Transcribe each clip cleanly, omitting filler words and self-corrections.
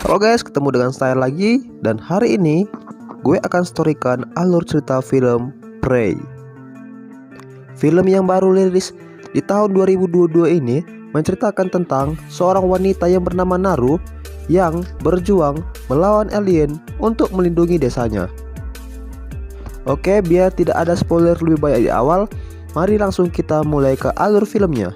Halo guys, ketemu dengan saya lagi. Dan hari ini gue akan storykan alur cerita film Prey. Film yang baru rilis di tahun 2022 ini menceritakan tentang seorang wanita yang bernama Naru yang berjuang melawan alien untuk melindungi desanya. Oke, biar tidak ada spoiler lebih banyak di awal, mari langsung kita mulai ke alur filmnya.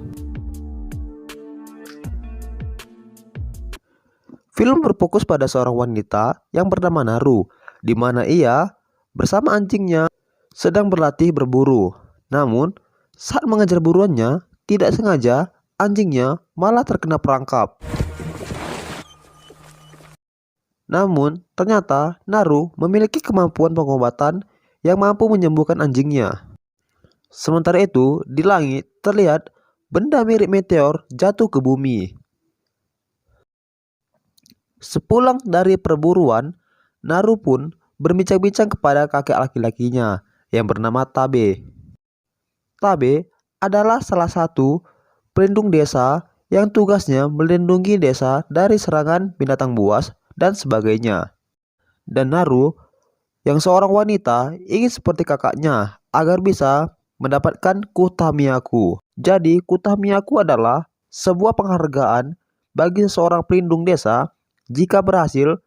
Film berfokus pada seorang wanita yang bernama Naru, di mana ia bersama anjingnya sedang berlatih berburu. Namun, saat mengejar buruannya, tidak sengaja anjingnya malah terkena perangkap. Namun, ternyata Naru memiliki kemampuan pengobatan yang mampu menyembuhkan anjingnya. Sementara itu, di langit terlihat benda mirip meteor jatuh ke bumi. Sepulang dari perburuan, Naru pun berbincang-bincang kepada kakek laki-lakinya yang bernama Tabe. Tabe adalah salah satu pelindung desa yang tugasnya melindungi desa dari serangan binatang buas dan sebagainya. Dan Naru yang seorang wanita ingin seperti kakaknya agar bisa mendapatkan Kutamiyaku. Jadi Kutamiyaku adalah sebuah penghargaan bagi seseorang pelindung desa jika berhasil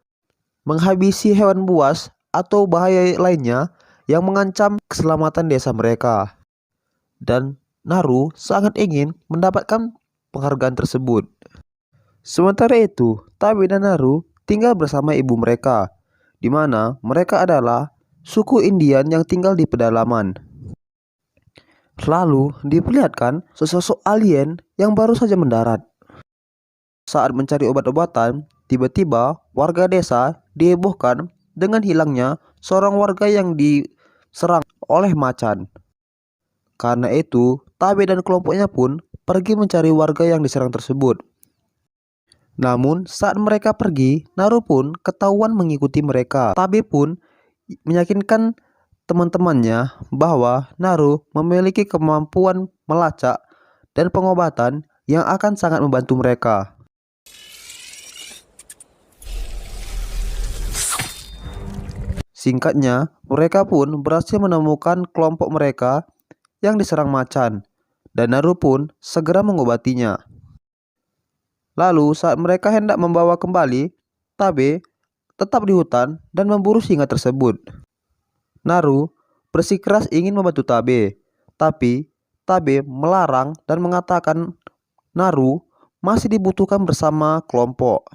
menghabisi hewan buas atau bahaya lainnya yang mengancam keselamatan desa mereka. Dan Naru sangat ingin mendapatkan penghargaan tersebut. Sementara itu, Tabe dan Naru tinggal bersama ibu mereka, di mana mereka adalah suku Indian yang tinggal di pedalaman. Lalu diperlihatkan sesosok alien yang baru saja mendarat. Saat mencari obat-obatan, tiba-tiba warga desa dihebohkan dengan hilangnya seorang warga yang diserang oleh macan. Karena itu, Tabe dan kelompoknya pun pergi mencari warga yang diserang tersebut. Namun, saat mereka pergi, Naru pun ketahuan mengikuti mereka. Tabe pun meyakinkan teman-temannya bahwa Naru memiliki kemampuan melacak dan pengobatan yang akan sangat membantu mereka. Singkatnya, mereka pun berhasil menemukan kelompok mereka yang diserang macan, dan Naru pun segera mengobatinya. Lalu saat mereka hendak membawa kembali, Tabe tetap di hutan dan memburu singa tersebut. Naru bersikeras ingin membantu Tabe, tapi Tabe melarang dan mengatakan Naru masih dibutuhkan bersama kelompok.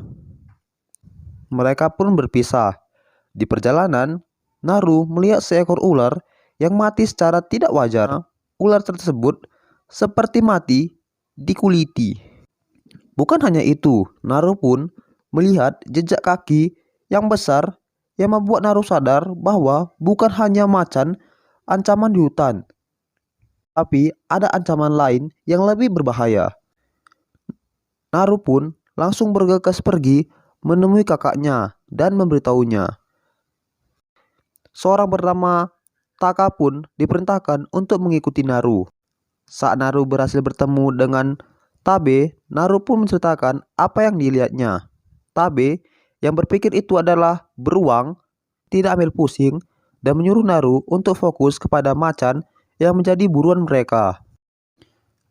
Mereka pun berpisah. Di perjalanan, Naru melihat seekor ular yang mati secara tidak wajar. Ular tersebut seperti mati dikuliti. Bukan hanya itu, Naru pun melihat jejak kaki yang besar yang membuat Naru sadar bahwa bukan hanya macan ancaman di hutan, tapi ada ancaman lain yang lebih berbahaya. Naru pun langsung bergegas pergi menemui kakaknya dan memberitahunya. Seorang bernama Taka pun diperintahkan untuk mengikuti Naru. Saat Naru berhasil bertemu dengan Tabe, Naru pun menceritakan apa yang dilihatnya. Tabe yang berpikir itu adalah beruang, tidak ambil pusing dan menyuruh Naru untuk fokus kepada macan yang menjadi buruan mereka.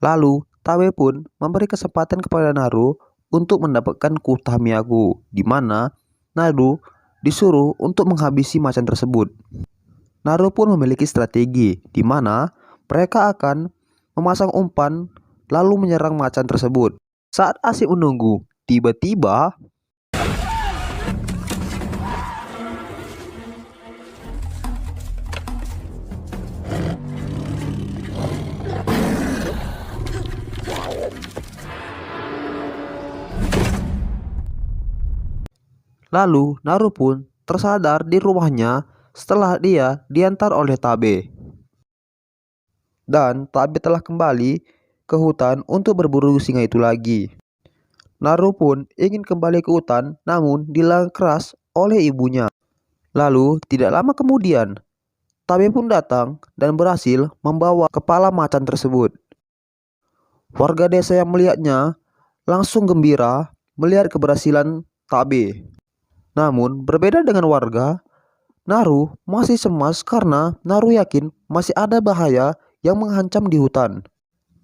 Lalu Tabe pun memberi kesempatan kepada Naru untuk mendapatkan Kutamiyaku, di mana Naru disuruh untuk menghabisi macan tersebut. Naru pun memiliki strategi di mana mereka akan memasang umpan lalu menyerang macan tersebut. Saat asik menunggu, tiba-tiba lalu Naru pun tersadar di rumahnya setelah dia diantar oleh Tabe. Dan Tabe telah kembali ke hutan untuk berburu singa itu lagi. Naru pun ingin kembali ke hutan namun dilarang keras oleh ibunya. Lalu tidak lama kemudian, Tabe pun datang dan berhasil membawa kepala macan tersebut. Warga desa yang melihatnya langsung gembira melihat keberhasilan Tabe. Namun berbeda dengan warga, Naru masih cemas karena Naru yakin masih ada bahaya yang mengancam di hutan.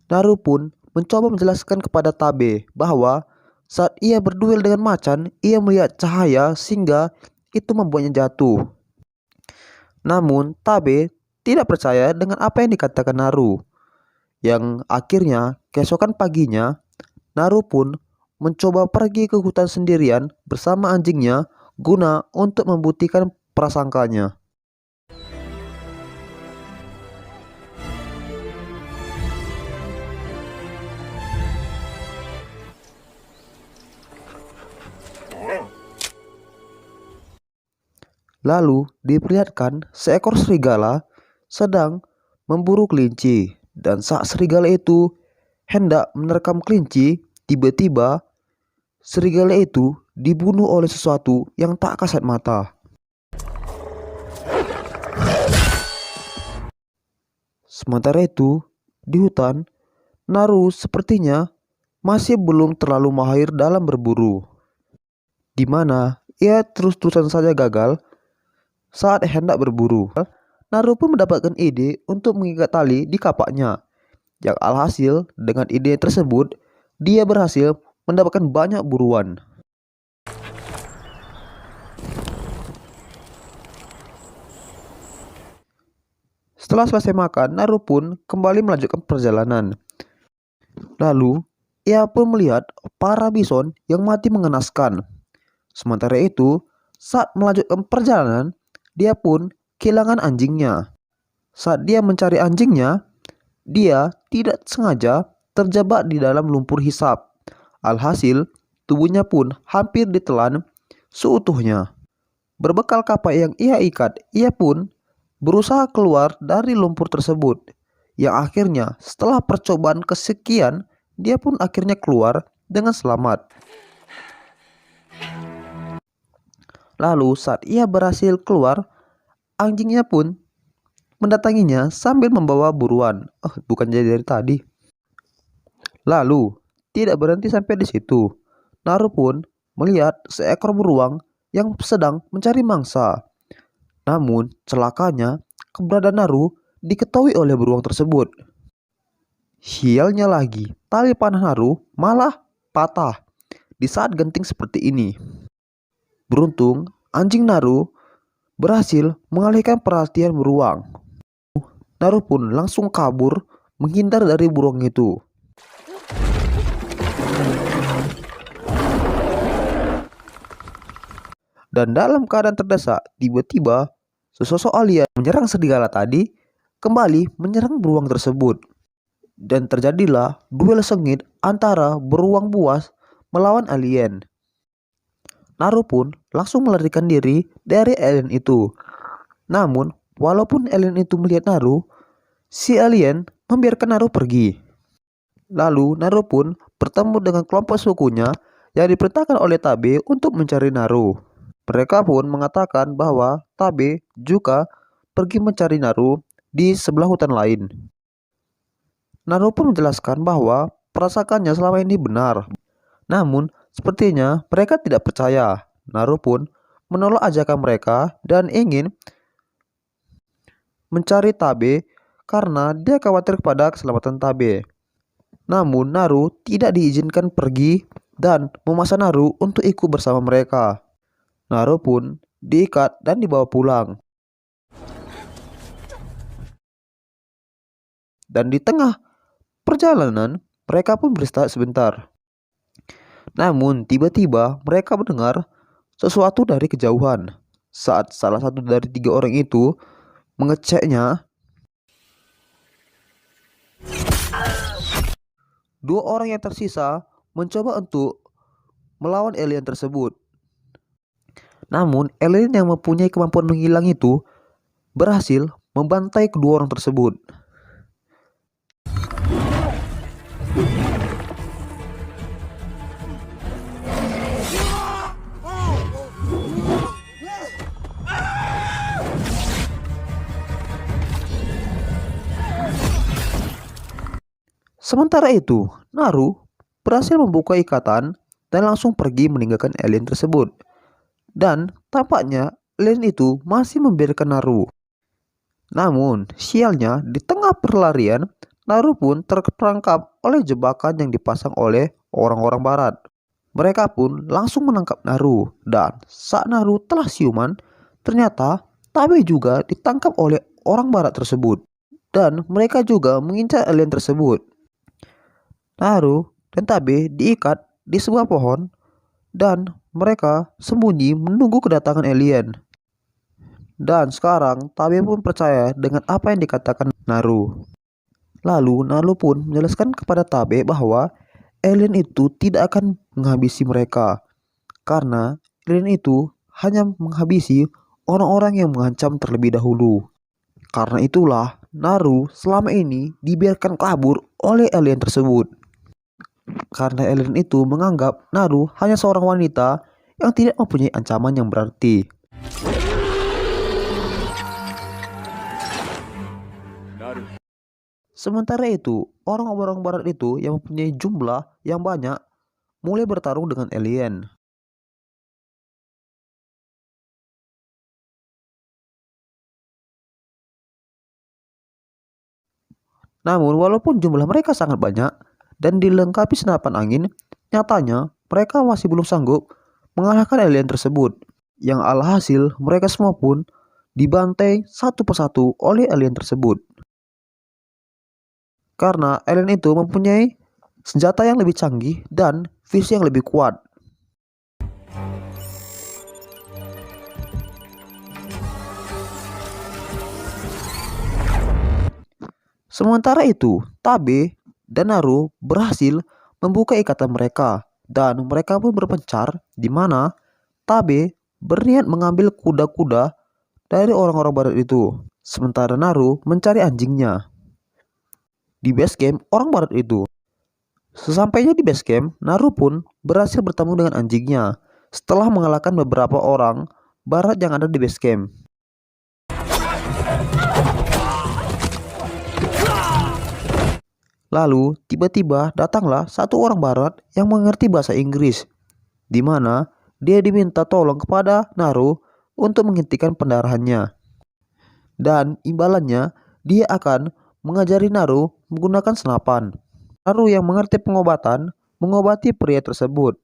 Naru pun mencoba menjelaskan kepada Tabe bahwa saat ia berduel dengan macan, ia melihat cahaya sehingga itu membuatnya jatuh. Namun Tabe tidak percaya dengan apa yang dikatakan Naru, yang akhirnya keesokan paginya Naru pun mencoba pergi ke hutan sendirian bersama anjingnya guna untuk membuktikan prasangkanya. Lalu diperlihatkan seekor serigala sedang memburu kelinci, dan saat serigala itu hendak menerkam kelinci, tiba-tiba serigala itu dibunuh oleh sesuatu yang tak kasat mata. Sementara itu, di hutan, Naru sepertinya masih belum terlalu mahir dalam berburu, di mana ia terus-terusan saja gagal saat hendak berburu. Naru pun mendapatkan ide untuk mengikat tali di kapaknya, yang alhasil dengan ide tersebut dia berhasil mendapatkan banyak buruan. Setelah selesai makan, Naru pun kembali melanjutkan perjalanan. Lalu, ia pun melihat para bison yang mati mengenaskan. Sementara itu, saat melanjutkan perjalanan, dia pun kehilangan anjingnya. Saat dia mencari anjingnya, dia tidak sengaja terjebak di dalam lumpur hisap. Alhasil, tubuhnya pun hampir ditelan seutuhnya. Berbekal kapak yang ia ikat, ia pun berusaha keluar dari lumpur tersebut. Yang akhirnya setelah percobaan kesekian, dia pun akhirnya keluar dengan selamat. Lalu saat ia berhasil keluar, anjingnya pun mendatanginya sambil membawa buruan. Bukan jadi dari tadi. Lalu tidak berhenti sampai di situ. Naru pun melihat seekor beruang yang sedang mencari mangsa. Namun celakanya keberadaan Naru diketahui oleh beruang tersebut. Sialnya lagi, tali panah Naru malah patah di saat genting seperti ini. Beruntung, anjing Naru berhasil mengalihkan perhatian beruang. Naru pun langsung kabur menghindar dari beruang itu. Dan dalam keadaan terdesak, tiba-tiba sesosok alien menyerang serigala tadi kembali menyerang beruang tersebut. Dan terjadilah duel sengit antara beruang buas melawan alien. Naru pun langsung melarikan diri dari alien itu. Namun, walaupun alien itu melihat Naru, si alien membiarkan Naru pergi. Lalu, Naru pun bertemu dengan kelompok sukunya yang diperintahkan oleh Tabe untuk mencari Naru. Mereka pun mengatakan bahwa Tabe juga pergi mencari Naru di sebelah hutan lain. Naru pun menjelaskan bahwa perasaannya selama ini benar. Namun, sepertinya mereka tidak percaya. Naru pun menolak ajakan mereka dan ingin mencari Tabe karena dia khawatir kepada keselamatan Tabe. Namun Naru tidak diizinkan pergi dan memaksa Naru untuk ikut bersama mereka. Naru pun diikat dan dibawa pulang. Dan di tengah perjalanan mereka pun beristirahat sebentar. Namun tiba-tiba mereka mendengar sesuatu dari kejauhan. Saat salah satu dari 3 orang itu mengeceknya, 2 orang yang tersisa mencoba untuk melawan alien tersebut. Namun alien yang mempunyai kemampuan menghilang itu berhasil membantai kedua orang tersebut. Sementara itu, Naru berhasil membuka ikatan dan langsung pergi meninggalkan alien tersebut. Dan tampaknya alien itu masih membiarkan Naru. Namun, sialnya di tengah perlarian, Naru pun terperangkap oleh jebakan yang dipasang oleh orang-orang barat. Mereka pun langsung menangkap Naru, dan saat Naru telah siuman, ternyata Tabe juga ditangkap oleh orang barat tersebut. Dan mereka juga mengincar alien tersebut. Naru dan Tabe diikat di sebuah pohon, dan mereka sembunyi menunggu kedatangan alien. Dan sekarang Tabe pun percaya dengan apa yang dikatakan Naru. Lalu Naru pun menjelaskan kepada Tabe bahwa alien itu tidak akan menghabisi mereka, karena alien itu hanya menghabisi orang-orang yang mengancam terlebih dahulu. Karena itulah Naru selama ini dibiarkan kabur oleh alien tersebut. Karena alien itu menganggap Naru hanya seorang wanita yang tidak mempunyai ancaman yang berarti. Sementara itu, orang-orang barat itu yang mempunyai jumlah yang banyak mulai bertarung dengan alien. Namun, walaupun jumlah mereka sangat banyak dan dilengkapi senapan angin, nyatanya mereka masih belum sanggup mengalahkan alien tersebut. Yang alhasil, mereka semua pun dibantai satu persatu oleh alien tersebut. Karena alien itu mempunyai senjata yang lebih canggih dan visi yang lebih kuat. Sementara itu, Tabe dan Naru berhasil membuka ikatan mereka, dan mereka pun berpencar di mana Tabe berniat mengambil kuda-kuda dari orang-orang barat itu. Sementara Naru mencari anjingnya di base camp orang barat itu. Sesampainya di base camp, Naru pun berhasil bertemu dengan anjingnya setelah mengalahkan beberapa orang barat yang ada di base camp. Lalu tiba-tiba datanglah satu orang barat yang mengerti bahasa Inggris, di mana dia diminta tolong kepada Naru untuk menghentikan pendarahannya. Dan imbalannya dia akan mengajari Naru menggunakan senapan. Naru yang mengerti pengobatan mengobati pria tersebut.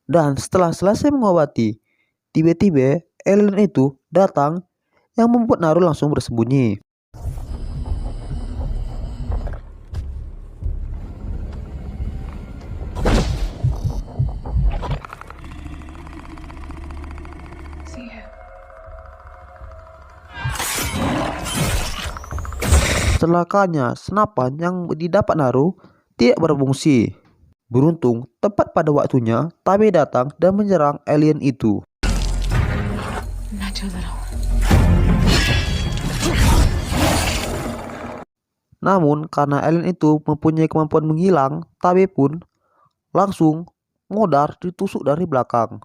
Dan setelah selesai mengobati, tiba-tiba alien itu datang yang membuat Naru langsung bersembunyi. Celakanya, senapan yang didapat Naru tidak berfungsi. Beruntung, tepat pada waktunya, Tabe datang dan menyerang alien itu. Namun, karena alien itu mempunyai kemampuan menghilang, Tabe pun langsung modar ditusuk dari belakang.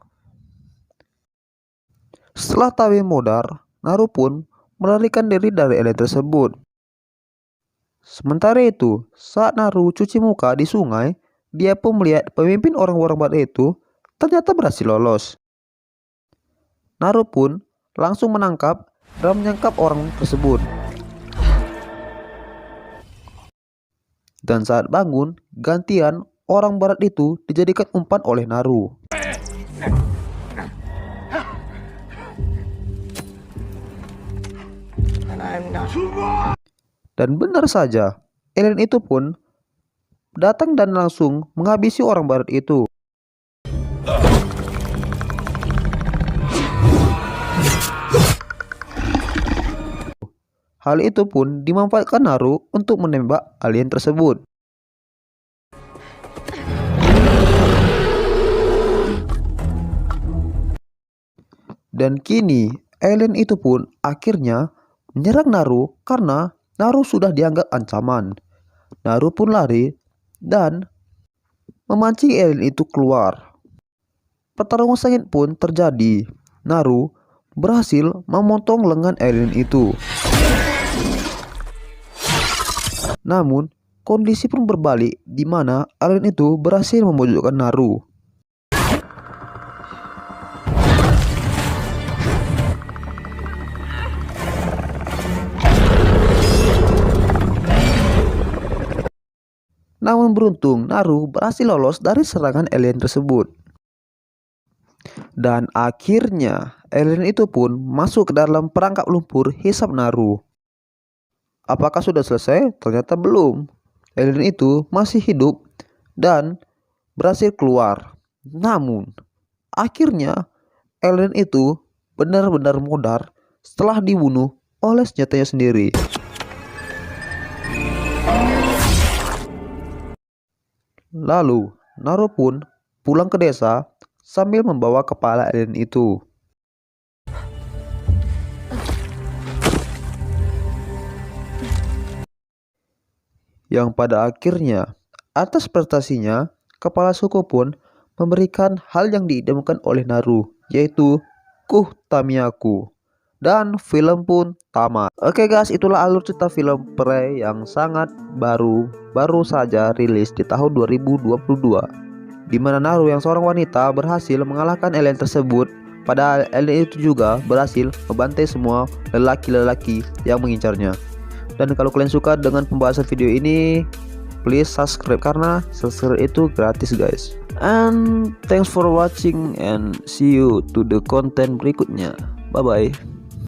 Setelah Tabe modar, Naru pun melarikan diri dari alien tersebut. Sementara itu, saat Naru cuci muka di sungai, dia pun melihat pemimpin orang-orang barat itu ternyata berhasil lolos. Naru pun langsung menangkap dan menyangkap orang tersebut. Dan saat bangun, gantian orang barat itu dijadikan umpan oleh Naru. Dan benar saja, alien itu pun datang dan langsung menghabisi orang barat itu. Hal itu pun dimanfaatkan Naru untuk menembak alien tersebut. Dan kini alien itu pun akhirnya menyerang Naru karena Naru sudah dianggap ancaman. Naru pun lari dan memancing alien itu keluar. Pertarungan sengit pun terjadi. Naru berhasil memotong lengan alien itu. Namun, kondisi pun berbalik di mana alien itu berhasil memojokkan Naru. Namun beruntung Naru berhasil lolos dari serangan alien tersebut. Dan akhirnya alien itu pun masuk ke dalam perangkap lumpur hisap Naru. Apakah sudah selesai? Ternyata belum. Alien itu masih hidup dan berhasil keluar. Namun akhirnya alien itu benar-benar modar setelah dibunuh oleh senjatanya sendiri. Lalu Naru pun pulang ke desa sambil membawa kepala alien itu. Yang pada akhirnya atas prestasinya, kepala suku pun memberikan hal yang diidamkan oleh Naru, yaitu Kuh Tamiyaku. Dan film pun tamat. Oke guys, itulah alur cerita film Prey yang sangat baru saja rilis di tahun 2022, di mana Naru yang seorang wanita berhasil mengalahkan alien tersebut. Padahal alien itu juga berhasil membantai semua lelaki-lelaki yang mengincarnya. Dan kalau kalian suka dengan pembahasan video ini, please subscribe karena subscribe itu gratis guys. And thanks for watching and see you to the content berikutnya. Bye bye.